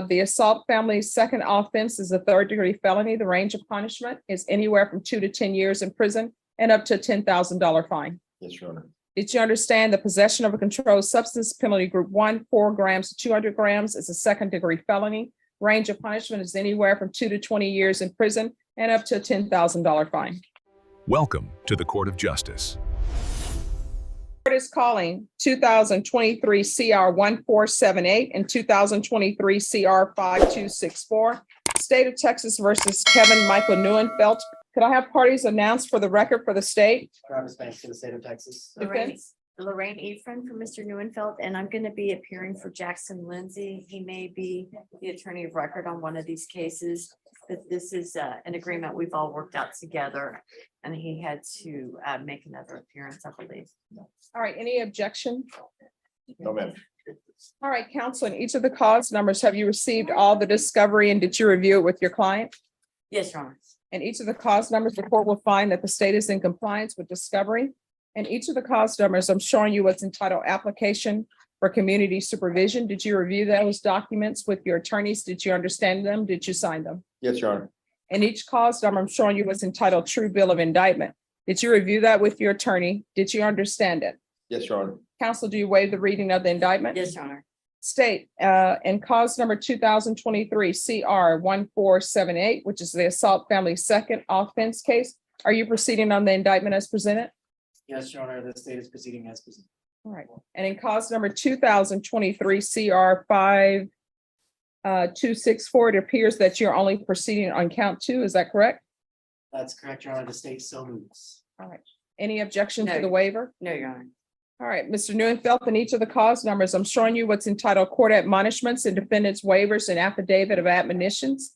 The assault family's second offense is a third-degree felony. The range of punishment is anywhere from 2 to 10 years in prison and up to a $10,000 fine. Yes, Your Honor. Did you understand the possession of a controlled substance, penalty group 1, 4 grams to 200 grams is a second-degree felony? Range of punishment is anywhere from 2 to 20 years in prison and up to a $10,000 fine. Welcome to the Court of Justice. Court is calling 2023 CR 1478 and 2023 CR 5264, State of Texas versus Kevin Newfelt. Could I have parties announced for the record for the state? Travis Banks to the state of Texas. Lorraine Ephraim for Mr. Newfelt, and I'm going to be appearing for Jackson Lindsay. He may be the attorney of record on one of these cases, but this is an agreement we've all worked out together, and he had to make another appearance, I believe. All right, any objection? No, ma'am. All right, counsel, in each of the cause numbers, have you received all the discovery and did you review it with your client? Yes, Your Honor. In each of the cause numbers, the court will find that the state is in compliance with discovery. In each of the cause numbers, I'm showing you what's entitled application for community supervision. Did you review those documents with your attorneys? Did you understand them? Did you sign them? Yes, Your Honor. In each cause number, I'm showing you what's entitled true bill of indictment. Did you review that with your attorney? Did you understand it? Yes, Your Honor. Counsel, do you waive the reading of the indictment? Yes, Your Honor. State, in cause number 2023 CR 1478, which is the assault family second offense case, are you proceeding on the indictment as presented? Yes, Your Honor, the state is proceeding as presented. All right. And in cause number 2023 CR 5264, it appears that you're only proceeding on count 2. Is that correct? That's correct, Your Honor. The state so moves. All right. Any objection to No. the waiver? No, Your Honor. All right, Mr. Newfelt, in each of the cause numbers, I'm showing you what's entitled court admonishments and defendants waivers and affidavit of admonitions.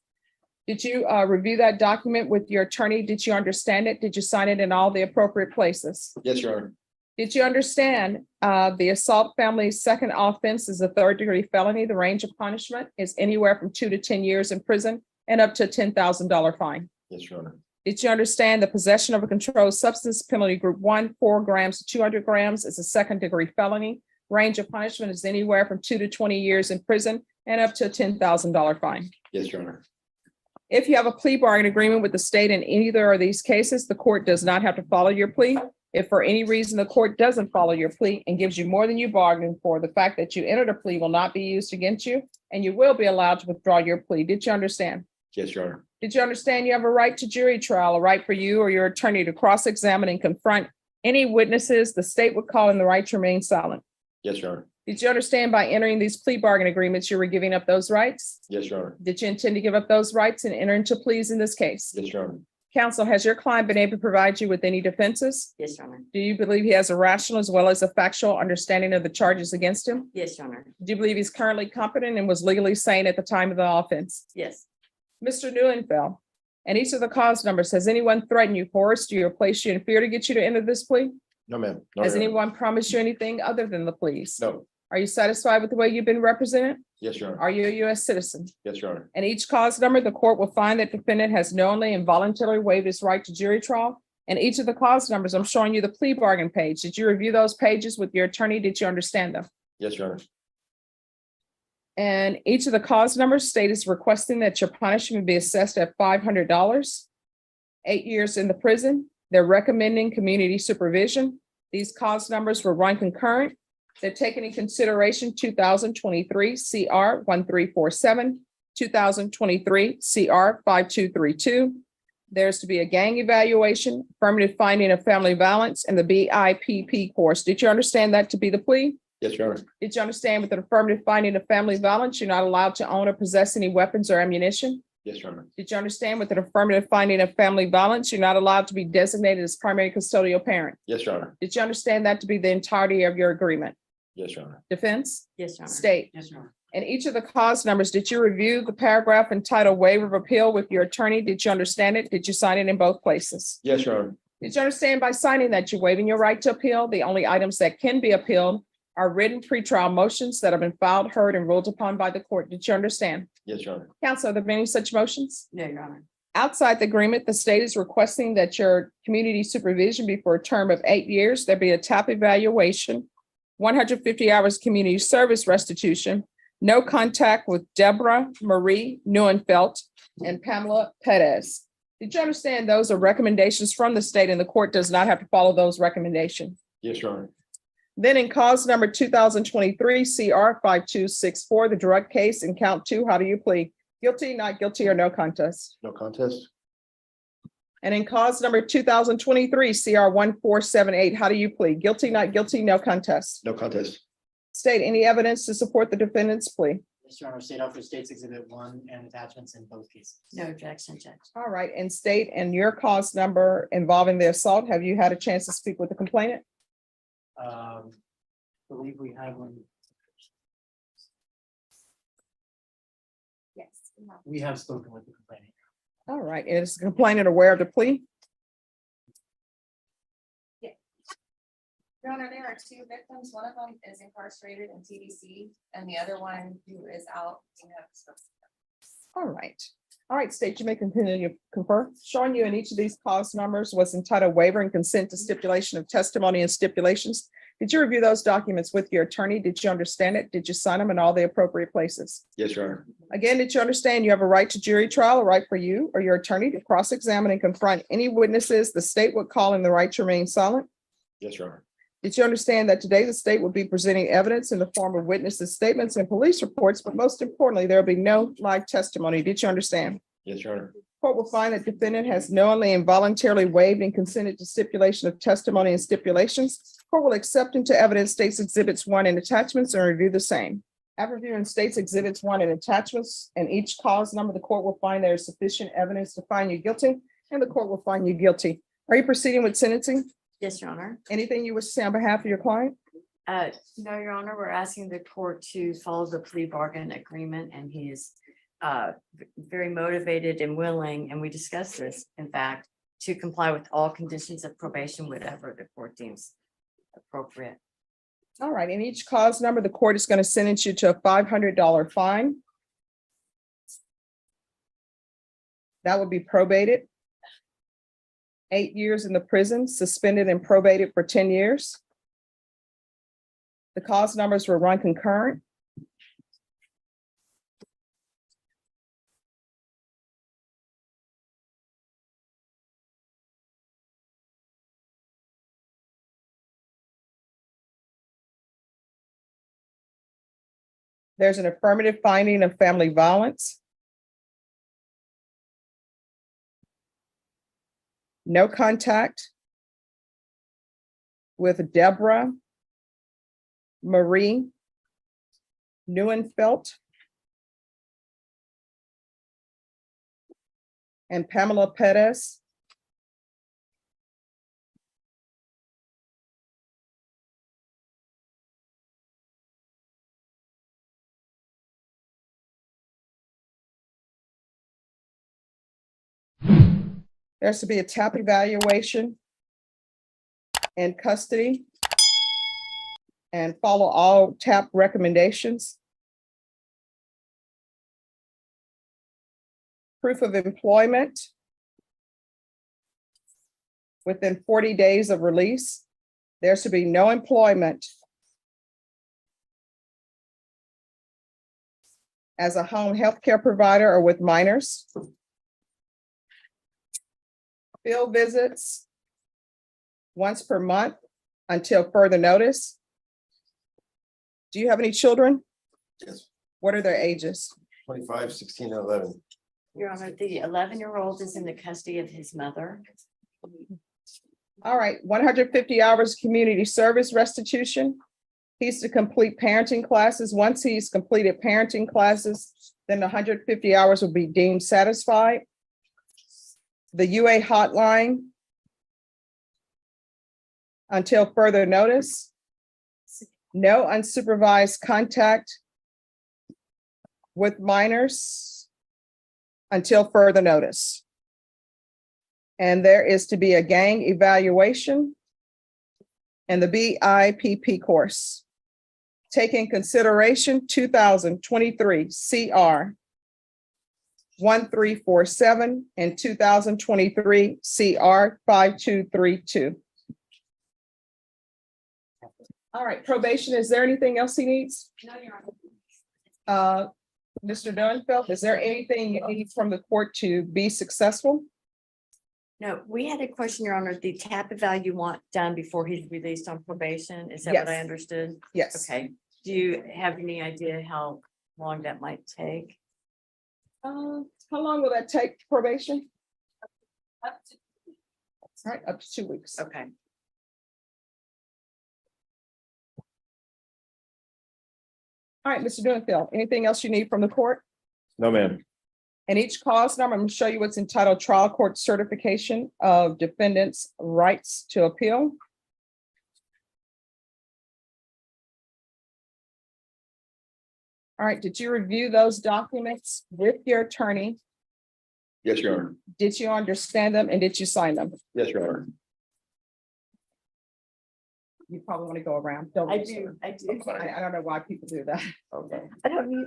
Did you review that document with your attorney? Did you understand it? Did you sign it in all the appropriate places? Yes, Your Honor. Did you understand the assault family's second offense is a third-degree felony? The range of punishment is anywhere from 2 to 10 years in prison and up to a $10,000 fine. Yes, Your Honor. Did you understand the possession of a controlled substance, penalty group 1, 4 grams to 200 grams is a second-degree felony? Range of punishment is anywhere from 2 to 20 years in prison and up to a $10,000 fine. Yes, Your Honor. If you have a plea bargain agreement with the state in either of these cases, the court does not have to follow your plea. If for any reason the court doesn't follow your plea and gives you more than you bargained for, the fact that you entered a plea will not be used against you, and you will be allowed to withdraw your plea. Did you understand? Yes, Your Honor. Did you understand you have a right to jury trial, a right for you or your attorney to cross-examine and confront any witnesses the state would call in the right to remain silent? Yes, Your Honor. Did you understand by entering these plea bargain agreements, you were giving up those rights? Yes, Your Honor. Did you intend to give up those rights and enter into pleas in this case? Yes, Your Honor. Counsel, has your client been able to provide you with any defenses? Yes, Your Honor. Do you believe he has a rational as well as a factual understanding of the charges against him? Yes, Your Honor. Do you believe he's currently competent and was legally sane at the time of the offense? Yes. Mr. Newfelt, and each of the cause numbers, has anyone threatened you, coerced you, or placed you in fear to get you to enter this plea? No, ma'am. No, Has Your Honor. anyone promised you anything other than the pleas? No. Are you satisfied with the way you've been represented? Yes, Your Honor. Are you a U.S. citizen? Yes, Your Honor. And each cause number, the court will find that defendant has knowingly and voluntarily waived his right to jury trial. And each of the cause numbers, I'm showing you the plea bargain page. Did you review those pages with your attorney? Did you understand them? Yes, Your Honor. And each of the cause numbers, state is requesting that your punishment be assessed at $500, 8 years in the prison. They're recommending community supervision. These cause numbers will run concurrent. They're taking in consideration 2023 CR 1347, 2023 CR 5232. There's to be a gang evaluation, affirmative finding of family violence, and the BIPP course. Did you understand that to be the plea? Yes, Your Honor. Did you understand with an affirmative finding of family violence, you're not allowed to own or possess any weapons or ammunition? Yes, Your Honor. Did you understand with an affirmative finding of family violence, you're not allowed to be designated as primary custodial parent? Yes, Your Honor. Did you understand that to be the entirety of your agreement? Yes, Your Honor. Defense? Yes, Your Honor. State? Yes, Your Honor. And each of the cause numbers, did you review the paragraph entitled waiver of appeal with your attorney? Did you understand it? Did you sign it in both places? Yes, Your Honor. Did you understand by signing that you're waiving your right to appeal? The only items that can be appealed are written pretrial motions that have been filed, heard, and ruled upon by the court. Did you understand? Yes, Your Honor. Counsel, are there any such motions? No, Your Honor. Outside the agreement, the state is requesting that your community supervision be for a term of 8 years. There be a TAP evaluation, 150 hours community service restitution, No contact with Deborah Marie Newfelt and Pamela Perez. Did you understand those are recommendations from the state and the court does not have to follow those recommendations? Yes, Your Honor. Then in cause number 2023 CR 5264, the drug case in count 2, how do you plead? Guilty, not guilty, or no contest? No contest. And in cause number 2023 CR 1478, how do you plead? Guilty, not guilty, no contest? No contest. State any evidence to support the defendant's plea. Yes, Your Honor, state offer states exhibit 1 and attachments in both cases. No objection, Judge. All right, and state and your cause number involving the assault. Have you had a chance to speak with the complainant? Believe we have one. Yes. We have spoken with the complainant. All right, and is the complainant aware of the plea? Your Honor, there are 2 victims. One of them is incarcerated in TDC and the other one who is out. All right. All right, state, you may continue to confer. Showing you in each of these cause numbers was entitled waiver and consent to stipulation of testimony and stipulations. Did you review those documents with your attorney? Did you understand it? Did you sign them in all the appropriate places? Yes, Your Honor. Again, did you understand you have a right to jury trial, a right for you or your attorney to cross-examine and confront any witnesses the state would call in the right to remain silent? Yes, Your Honor. Did you understand that today the state will be presenting evidence in the form of witnesses' statements and police reports, but most importantly, there will be no live testimony? Did you understand? Yes, Your Honor. Court will find that defendant has knowingly and voluntarily waived and consented to stipulation of testimony and stipulations. Court will accept into evidence states exhibits 1 and attachments and review the same. After reviewing states exhibits 1 and attachments and each cause number, the court will find there is sufficient evidence to find you guilty and the court will find you guilty. Are you proceeding with sentencing? Yes, Your Honor. Anything you wish to say on behalf of your client? No, Your Honor, we're asking the court to follow the plea bargain agreement and he is very motivated and willing, and we discussed this, in fact, to comply with all conditions of probation, whatever the court deems appropriate. All right, in each cause number, the court is going to sentence you to a $500 fine. That would be probated. 8 years in the prison, suspended and probated for 10 years. The cause numbers were run concurrent. There's an affirmative finding of family violence. No contact with Deborah Marie Newfelt and Pamela Perez. There's to be a TAP evaluation and custody and follow all TAP recommendations. Proof of employment within 40 days of release. There's to be no employment as a home health care provider or with minors. Field visits once per month until further notice. Do you have any children? Yes. What are their ages? 25, 16, and 11. Your Honor, the 11-year-old is in the custody of his mother. All right, 150 hours community service restitution. He's to complete parenting classes. Once he's completed parenting classes, then the 150 hours will be deemed satisfied. The UA hotline until further notice. No unsupervised contact with minors until further notice. And there is to be a gang evaluation and the BIPP course. Take in consideration 2023 CR 1347 and 2023 CR 5232. All right, probation, is there anything else he needs? No, Your Honor. Mr. Newfelt, is there anything you need from the court to be successful? No, we had a question, Your Honor, the tap eval you want done before he's released on probation. Is that what I Yes. understood? Yes. Okay. Do you have any idea how long that might take? How long will that take probation? All right, up to 2 weeks. Okay. All right, Mr. Newfelt, anything else you need from the court? No, ma'am. And each cause number, I'm going to show you what's entitled Trial Court Certification of Defendants' Rights to Appeal. All right, did you review those documents with your attorney? Yes, Your Honor. Did you understand them and did you sign them? Yes, Your Honor. You probably want to go around. Don't I you, do, sir? I do. I don't know why people do that. Okay. I don't need,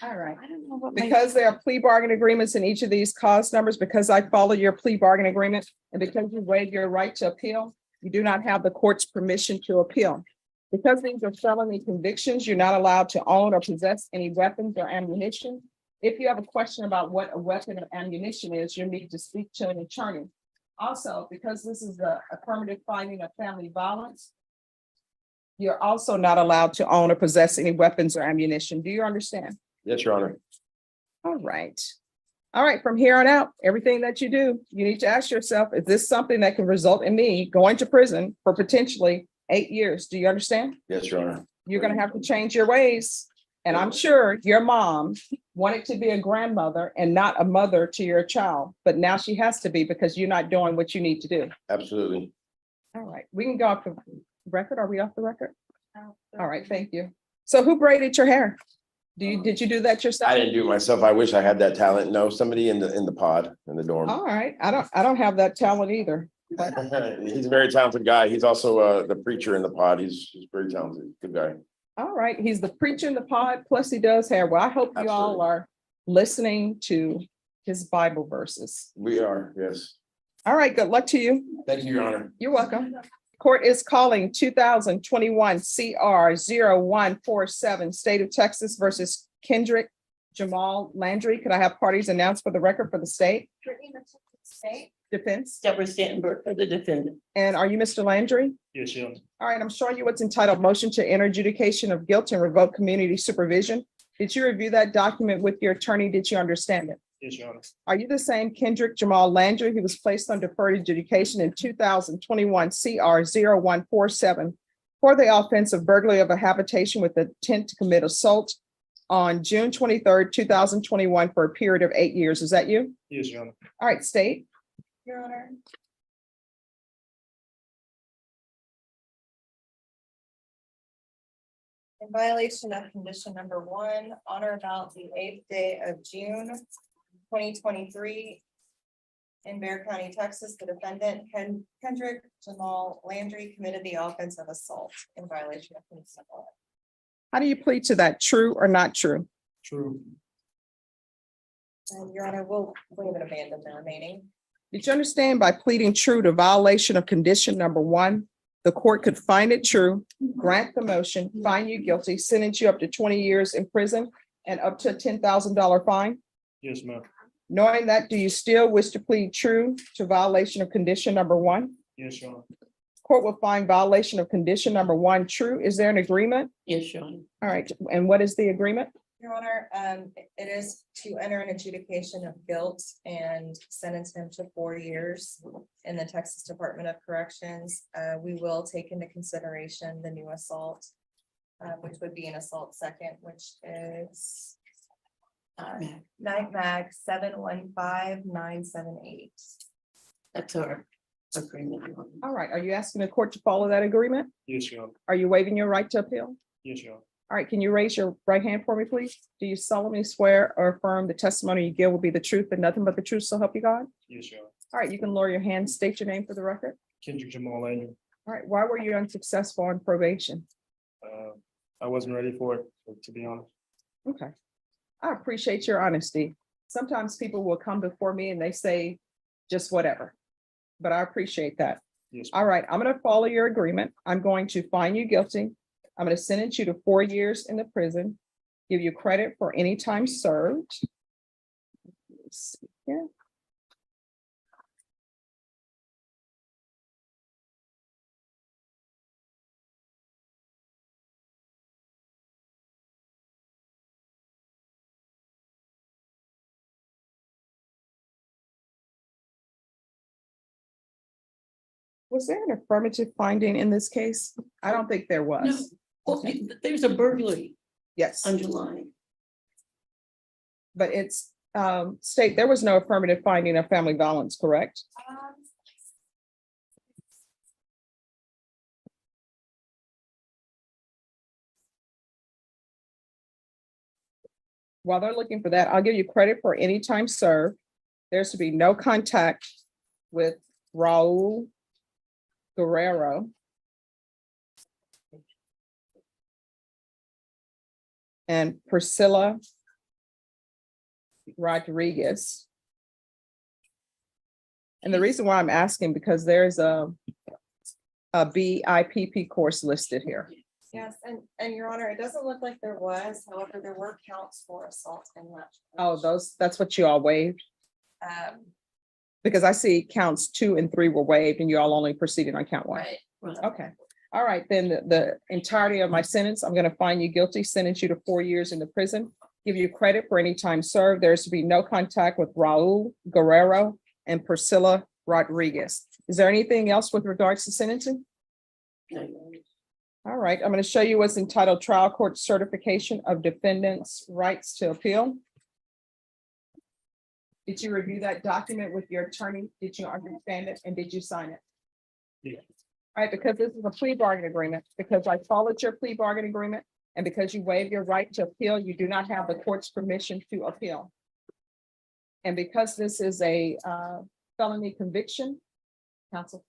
All right. I don't know what my. Because there are plea bargain agreements in each of these cause numbers, because I follow your plea bargain agreement, and because you waive your right to appeal, you do not have the court's permission to appeal. Because these are felony convictions, you're not allowed to own or possess any weapons or ammunition. If you have a question about what a weapon or ammunition is, you need to speak to an attorney. Also, because this is the affirmative finding of family violence, you're also not allowed to own or possess any weapons or ammunition. Do you understand? Yes, Your Honor. All right. All right, from here on out, everything that you do, you need to ask yourself, is this something that can result in me going to prison for potentially 8 years? Do you understand? Yes, Your Honor. You're gonna have to change your ways. And I'm sure your mom wanted to be a grandmother and not a mother to your child, but now she has to be because you're not doing what you need to do. Absolutely. All right, we can go off the record. Are we off the record? All right, thank you. So who braided your hair? Did you do that yourself? I didn't do it myself. I wish I had that talent. No, somebody in the pod, in the dorm. All right, I don't have that talent either. He's a very talented guy. He's also the preacher in the pod. He's very talented. Good guy. All right, he's the preacher in the pod, plus he does hair. Well, I hope you all Absolutely. are listening to his Bible verses. We are, yes. All right, good luck to you. Thank you, Your Honor. You're welcome. Court is calling 2021 CR 0147, State of Texas versus Kendrick Jamal Landry. Could I have parties announced for the record for the state State. defense? Deborah Stanton for the defendant. And are you Mr. Landry? Yes, Your Honor. All right, I'm showing you what's entitled Motion to Enter Adjudication of Guilt and Revoke Community Supervision. Did you review that document with your attorney? Did you understand it? Yes, Your Honor. Are you the same Kendrick Jamal Landry who was placed on deferred adjudication in 2021 CR 0147 for the offense of burglary of a habitation with the intent to commit assault on June 23rd, 2021 for a period of 8 years? Is that you? Yes, Your Honor. All right, state. Your Honor. In violation of condition number 1, on or about the 8th day of June 2023. In Bear County, Texas, the defendant Kendrick Jamal Landry committed the offense of assault in violation of condition number 1. How do you plead to that? True or not true? True. And Your Honor, we'll waive and abandon the remaining. Did you understand by pleading true to violation of condition number 1, the court could find it true, grant the motion, find you guilty, sentence you up to 20 years in prison and up to a $10,000 fine? Yes, ma'am. Knowing that, do you still wish to plead true to violation of condition number 1? Yes, Your Honor. Court will find violation of condition number 1 true. Is there an agreement? Yes, Your Honor. All right, and what is the agreement? Your Honor, it is to enter an adjudication of guilt and sentence him to 4 years in the Texas Department of Corrections. We will take into consideration the new assault, which would be an assault second, which is night mag 715-978. That's our agreement. Your Honor. All right, are you asking the court to follow that agreement? Yes, Your Honor. Are you waiving your right to appeal? Yes, Your Honor. All right, can you raise your right hand for me, please? Do you solemnly swear or affirm the testimony you give will be the truth and nothing but the truth, so help you God? Yes, Your Honor. All right, you can lower your hand, state your name for the record. Kendrick Jamal Landry. All right, why were you unsuccessful on probation? I wasn't ready for it, to be honest. Okay. I appreciate your honesty. Sometimes people will come before me and they say just whatever, but I appreciate that. Yes. All right, I'm going to follow your agreement. I'm going to find you guilty. I'm going to sentence you to 4 years in the prison. Give you credit for any time served. Let's see here. Was there an affirmative finding in this case? I don't think there was. Well, there's a burglary Yes, underlying. but it's state there was no affirmative finding of family violence, correct? While they're looking for that, I'll give you credit for any time served. There's to be no contact with Raul Guerrero and Priscilla Rodriguez. And the reason why I'm asking, because there's a BIPP course listed here. Yes, and Your Honor, it doesn't look like there was, however, there were counts for assault and that. Oh, that's what you all waived? Um, Because I see counts 2 and 3 were waived and you all only proceeded on count 1. right, Right. Okay, all right, then the entirety of my sentence, I'm gonna find you guilty, sentence you to 4 years in the prison. Give you credit for any time served. There's to be no contact with Raul Guerrero and Priscilla Rodriguez. Is there anything else with regards to sentencing? All right, I'm going to show you what's entitled Trial Court Certification of Defendants' Rights to Appeal. Did you review that document with your attorney? Did you understand it and did you sign it? Yeah. All right, because this is a plea bargain agreement, because I followed your plea bargain agreement, and because you waive your right to appeal, you do not have the court's permission to appeal. And because this is a felony conviction, counsel,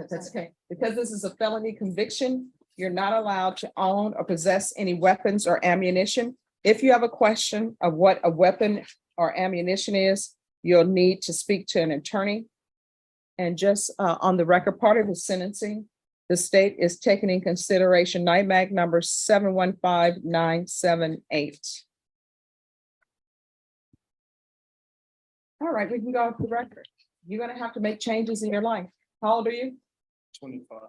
that's okay. Because this is a felony conviction, you're not allowed to own or possess any weapons or ammunition. If you have a question of what a weapon or ammunition is, you'll need to speak to an attorney. And just on the record, part of the sentencing, the state is taking in consideration NIMAG number 715978. All right, we can go off the record. You're gonna have to make changes in your life. How old are you? 25.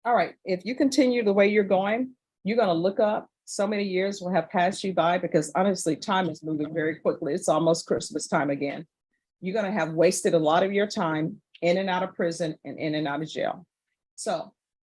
All right, if you continue the way you're going, you're gonna look up, so many years will have passed you by because honestly, time is moving very quickly. It's almost Christmas time again. You're gonna have wasted a lot of your time in and out of prison and in and out of jail. So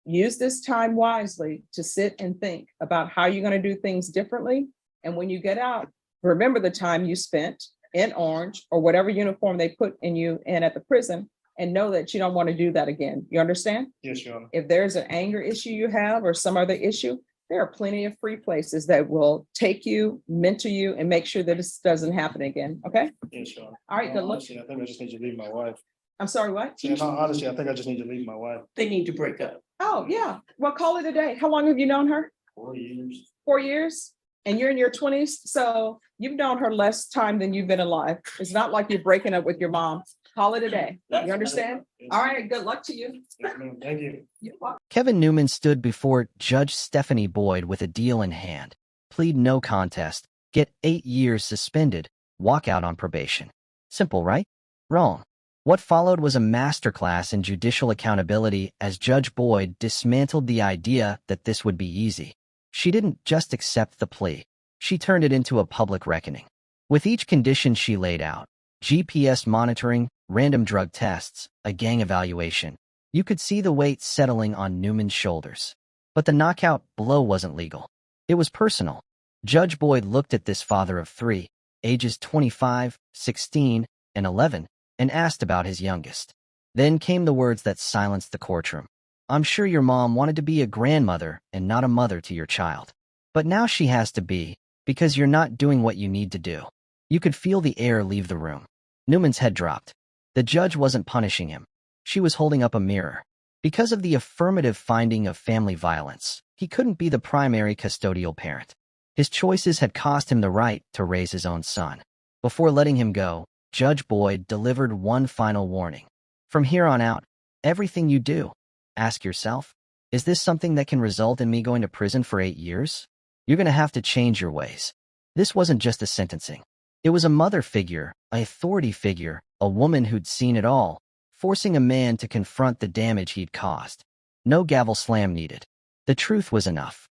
use this time wisely to sit and think about how you're gonna do things differently. And when you get out, remember the time you spent in orange or whatever uniform they put you in at the prison, and know that you don't want to do that again. You understand? Yes, Your Honor. If there's an anger issue you have or some other issue, there are plenty of free places that will take you, mentor you, and make sure that this doesn't happen again. Okay? Yes, Your Honor. All right, good luck. Honestly, I think I just need to leave my wife. I'm sorry, what? Yeah, no, honestly, I think I just need to leave my wife. They need to break up. Oh, yeah. Well, call it a day. How long have you known her? 4 years. 4 years? And you're in your 20s, so you've known her less time than you've been alive. It's not like you're breaking up with your mom. Call it a day. You understand? All right, good luck to you. Yes, ma'am. Thank you. Kevin Newman stood before Judge Stephanie Boyd with a deal in hand. Plead no contest, get 8 years suspended, walk out on probation. Simple, right? Wrong. What followed was a masterclass in judicial accountability as Judge Boyd dismantled the idea that this would be easy. She didn't just accept the plea. She turned it into a public reckoning. With each condition she laid out, GPS monitoring, random drug tests, a gang evaluation, you could see the weight settling on Newman's shoulders. But the knockout blow wasn't legal. It was personal. Judge Boyd looked at this father of 3, ages 25, 16, and 11, and asked about his youngest. Then came the words that silenced the courtroom. I'm sure your mom wanted to be a grandmother and not a mother to your child. But now she has to be, because you're not doing what you need to do. You could feel the air leave the room. Newman's head dropped. The judge wasn't punishing him. She was holding up a mirror. Because of the affirmative finding of family violence, he couldn't be the primary custodial parent. His choices had cost him the right to raise his own son. Before letting him go, Judge Boyd delivered one final warning. From here on out, everything you do, ask yourself, is this something that can result in me going to prison for 8 years? You're going to have to change your ways. This wasn't just a sentencing. It was a mother figure, an authority figure, a woman who'd seen it all, forcing a man to confront the damage he'd caused. No gavel slam needed. The truth was enough.